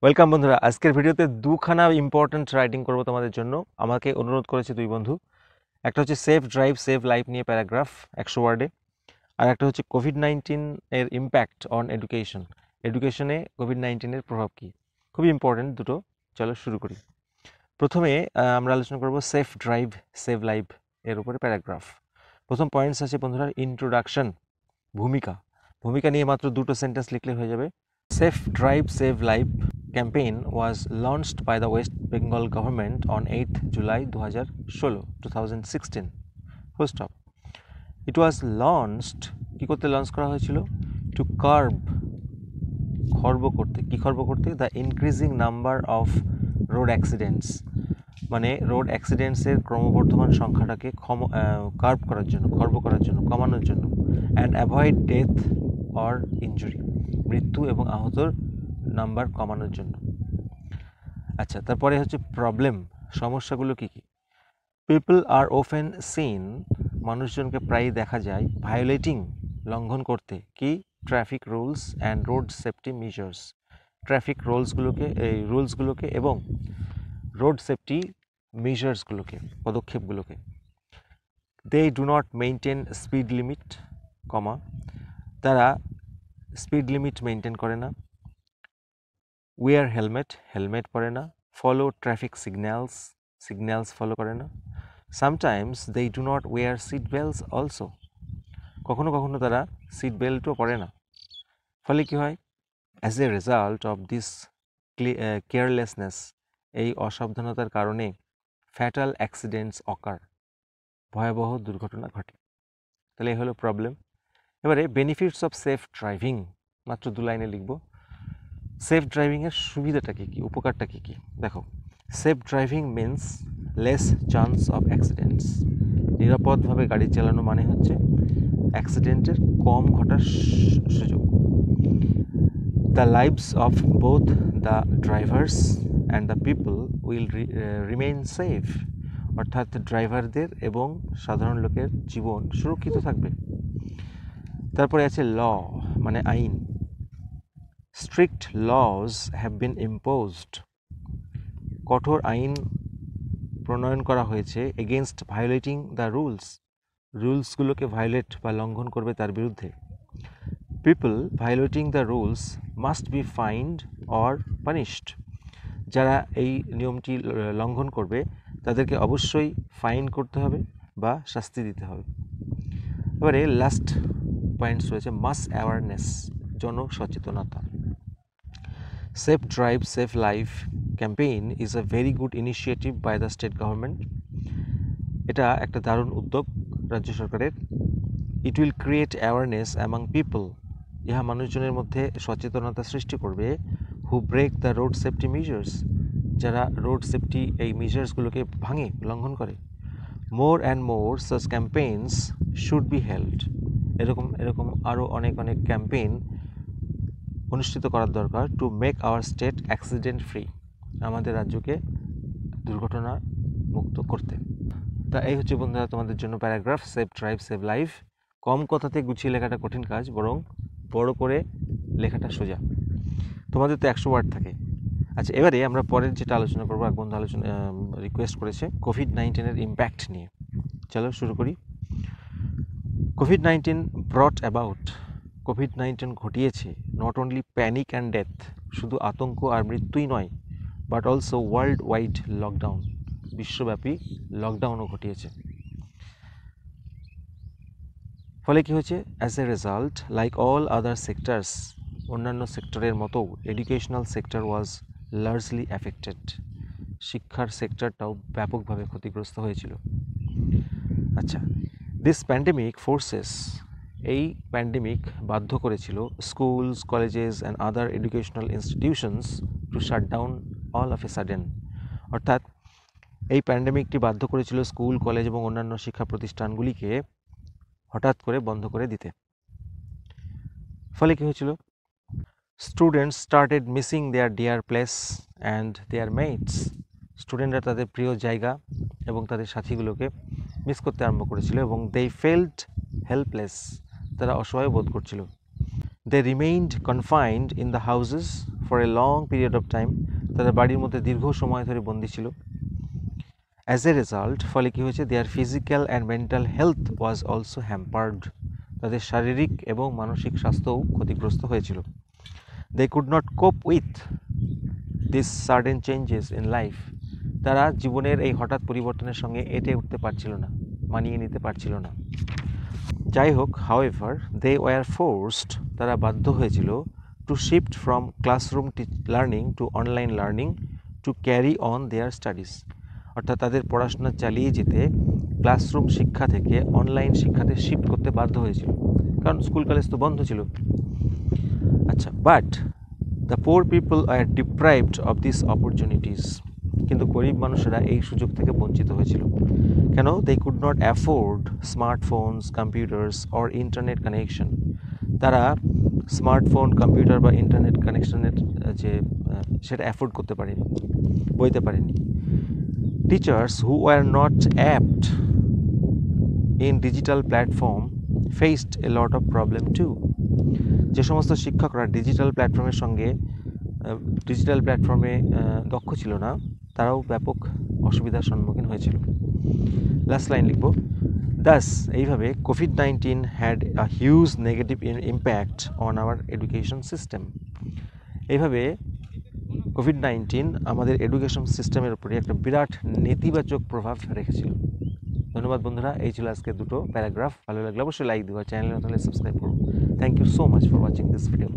Welcome বন্ধুরা, আজকের ভিডিওতে দুখানা ইম্পর্ট্যান্ট রাইটিং করব তোমাদের জন্য। আমাকে অনুরোধ করেছে দুই বন্ধু। একটা হচ্ছে সেফ ড্রাইভ সেভ লাইফ নিয়ে প্যারাগ্রাফ 100 ওয়ার্ডে, আর একটা হচ্ছে কোভিড-19 এর ইম্প্যাক্ট অন এডুকেশন। এডুকেশনে কোভিড-19 এর প্রভাব কী। খুবই ইম্পর্ট্যান্ট দুটো। চলো শুরু করি। প্রথমে আমরা আলোচনা করব সেফ ড্রাইভ সেভ লাইফ এর উপরে প্যারাগ্রাফ। প্রথম পয়েন্টস আছে বন্ধুরা, ইন্ট্রোডাকশন, ভূমিকা। ভূমিকা নিয়ে মাত্র দুটো সেন্টেন্স লিখলে হয়ে যাবে। Safe Drive Save Life campaign was launched by the West Bengal government on 8th July 2016. Full stop. It was launched, কি করতে লঞ্চ করা হয়েছিল? To curb, খর্ব করতে। কি খর্ব করতে? The increasing number of road accidents, মানে রোড অ্যাক্সিডেন্টসের ক্রমবর্ধমান সংখ্যাটাকে কার্ব করার জন্য, খর্ব করার জন্য, কমানোর জন্য। And avoid death or injury, মৃত্যু এবং আহতর নাম্বার কমানোর জন্য। আচ্ছা, তারপরে হচ্ছে প্রবলেম, সমস্যাগুলো কী কী। পিপল আর ওফেন সিন, মানুষজনকে প্রায়ই দেখা যায়, ভায়োলেটিং, লঙ্ঘন করতে, কি? Traffic rules and road safety measures, traffic রুলসগুলোকে এবং রোড সেফটি মেজার্সগুলোকে, পদক্ষেপগুলোকে। They do not maintain speed limit, comma, তারা স্পিড লিমিট মেনটেন করে না। ওয়ার হেলমেট, হেলমেট পরে না। ফলো ট্রাফিক সিগন্যালস ফলো করে না। Sometimes they do not wear seat belts also, কখনো কখনো তারা সিট বেল্টও পরে না। ফলে কী হয়? As a result of this carelessness, এই অসাবধানতার কারণে ফ্যাটাল অ্যাক্সিডেন্টস অকার, ভয়াবহ দুর্ঘটনা ঘটে। তাহলে এই হলো প্রবলেম। এবারে বেনিফিটস অফ সেফ ড্রাইভিং, মাত্র 2 লাইনে লিখব। সেফ ড্রাইভিংয়ের সুবিধাটা কী কী, উপকারটা কী কী? দেখো, safe driving means less chance of accidents. নিরাপদভাবে গাড়ি চালানো মানে হচ্ছে অ্যাক্সিডেন্টের কম ঘটার সুযোগ। The lives of both the drivers and the people will remain safe, অর্থাৎ ড্রাইভারদের এবং সাধারণ লোকের জীবন সুরক্ষিত থাকবে। তারপরে আছে ল, মানে আইন। Strict laws have been imposed, কঠোর আইন প্রণয়ন করা হয়েছে এগেনস্ট ভায়োলেটিং দ্য রুলসগুলোকে ভায়োলেট বা লঙ্ঘন করবে তার বিরুদ্ধে। People violating the rules must be fined or punished, যারা এই নিয়মটি লঙ্ঘন করবে তাদেরকে অবশ্যই ফাইন করতে হবে বা শাস্তি দিতে হবে। এবারে লাস্ট পয়েন্টস রয়েছে মাস অ্যাওয়ারনেস, জনসচেতনতা। Safe drive save life campaign is a very good initiative by the state government, এটা একটা দারুণ উদ্যোগ রাজ্য সরকারের। It will create awareness among people, ইহা মানুষজনের মধ্যে সচেতনতা সৃষ্টি করবে। Who break the road safety measures, যারা রোড সেফটি এই মেজার্সগুলোকে ভাঙে, লঙ্ঘন করে। More and more such campaigns should be held, এরকম আরও অনেক ক্যাম্পেইন অনুষ্ঠিত করার দরকার। To make our state accident free, আমাদের রাজ্যকে দুর্ঘটনা মুক্ত করতে। তা এই হচ্ছে বন্ধুরা তোমাদের জন্য paragraph, safe drive save life. কম কথাতে গুছিয়ে লেখাটা কঠিন কাজ, বরং বড় করে লেখাটা সোজা। তোমাদের তো 100 ওয়ার্ড থাকে। আচ্ছা, এবারে আমরা পরের যেটা আলোচনা করবো, এক বন্ধু রিকোয়েস্ট করেছে কোভিড-19 এর ইম্প্যাক্ট নিয়ে। চলো শুরু করি। কোভিড-19 ব্রট অ্যাবাউট, কোভিড-19 ঘটিয়েছে not only panic and death, শুধু আতঙ্ক আর মৃত্যুই নয়, but also world wide lockdown, বিশ্বব্যাপী লকডাউনও ঘটিয়েছে। ফলে কী হয়েছে? As a result, like all other sectors, অন্যান্য সেক্টরের মতো এডুকেশনাল সেক্টর ওয়াজ লার্জলি অ্যাফেক্টেড, শিক্ষার সেক্টরটাও ব্যাপকভাবে ক্ষতিগ্রস্ত হয়েছিল। আচ্ছা, দিস প্যান্ডেমিক ফোর্সেস, এই প্যান্ডেমিক বাধ্য করেছিল schools, colleges and other educational institutions two shut down all of a sudden, অর্থাৎ এই প্যান্ডেমিকটি বাধ্য করেছিল স্কুল, কলেজ এবং অন্যান্য শিক্ষা প্রতিষ্ঠানগুলিকে হঠাৎ করে বন্ধ করে দিতে। ফলে কী হয়েছিল? Students started missing their dear place and their mates, স্টুডেন্টরা তাদের প্রিয় জায়গা এবং তাদের সাথীগুলোকে মিস করতে আরম্ভ করেছিল, এবং দে ফেল্ট হেল্পলেস, তারা অসহায় বোধ করছিল। They remained confined in the houses for a long period of time. তারা বাড়ির মধ্যে দীর্ঘ সময় ধরে বন্দী ছিল। As a result, ফলে কি হয়েছে, their physical and mental health was also hampered. তাদের শারীরিক এবং মানসিক স্বাস্থ্যও ক্ষতিগ্রস্ত হয়েছিল। They could not cope with these sudden changes in life. তারা জীবনের এই হঠাৎ পরিবর্তনের সঙ্গে এঁটে উঠতে পারছিল না, মানিয়ে নিতে পারছিল না। যাই হোক, however, they were forced, তারা বাধ্য হয়েছিল, to shift from classroom learning to online learning to carry on their studies. অর্থাৎ তাদের পড়াশোনা চালিয়ে যেতে ক্লাসরুম শিক্ষা থেকে অনলাইন শিক্ষাতে শিফট করতে বাধ্য হয়েছিল, কারণ স্কুল কলেজ তো বন্ধ ছিল। আচ্ছা, but the poor people are deprived of this opportunities, কিন্তু গরিব মানুষেরা এই সুযোগ থেকে বঞ্চিত হয়েছিল। কেন? They could not afford smartphones, computers or internet connection. তারা স্মার্টফোন, কম্পিউটার বা ইন্টারনেট কানেকশনের সেটা অ্যাফোর্ড করতে পারেনি, বইতে পারেনি। Teachers who are not apt in digital platform faced a lot of problem too. যে সমস্ত শিক্ষকরা ডিজিটাল প্ল্যাটফর্মে দক্ষ ছিল না, তারাও ব্যাপক অসুবিধার সম্মুখীন হয়েছিল। লাস্ট লাইন লিখব, দাস, এইভাবে COVID-19 had a huge negative impact on our education system. এইভাবে কোভিড-19 আমাদের এডুকেশন সিস্টেমের উপরে একটা বিরাট নেতিবাচক প্রভাব রেখেছিল। ধন্যবাদ বন্ধুরা, এই ছিল আজকে দুটো প্যারাগ্রাফ। ভালো লাগলে অবশ্যই লাইক দিও, চ্যানেলে নতুন হলে সাবস্ক্রাইব করো। Thank you so much for watching this video.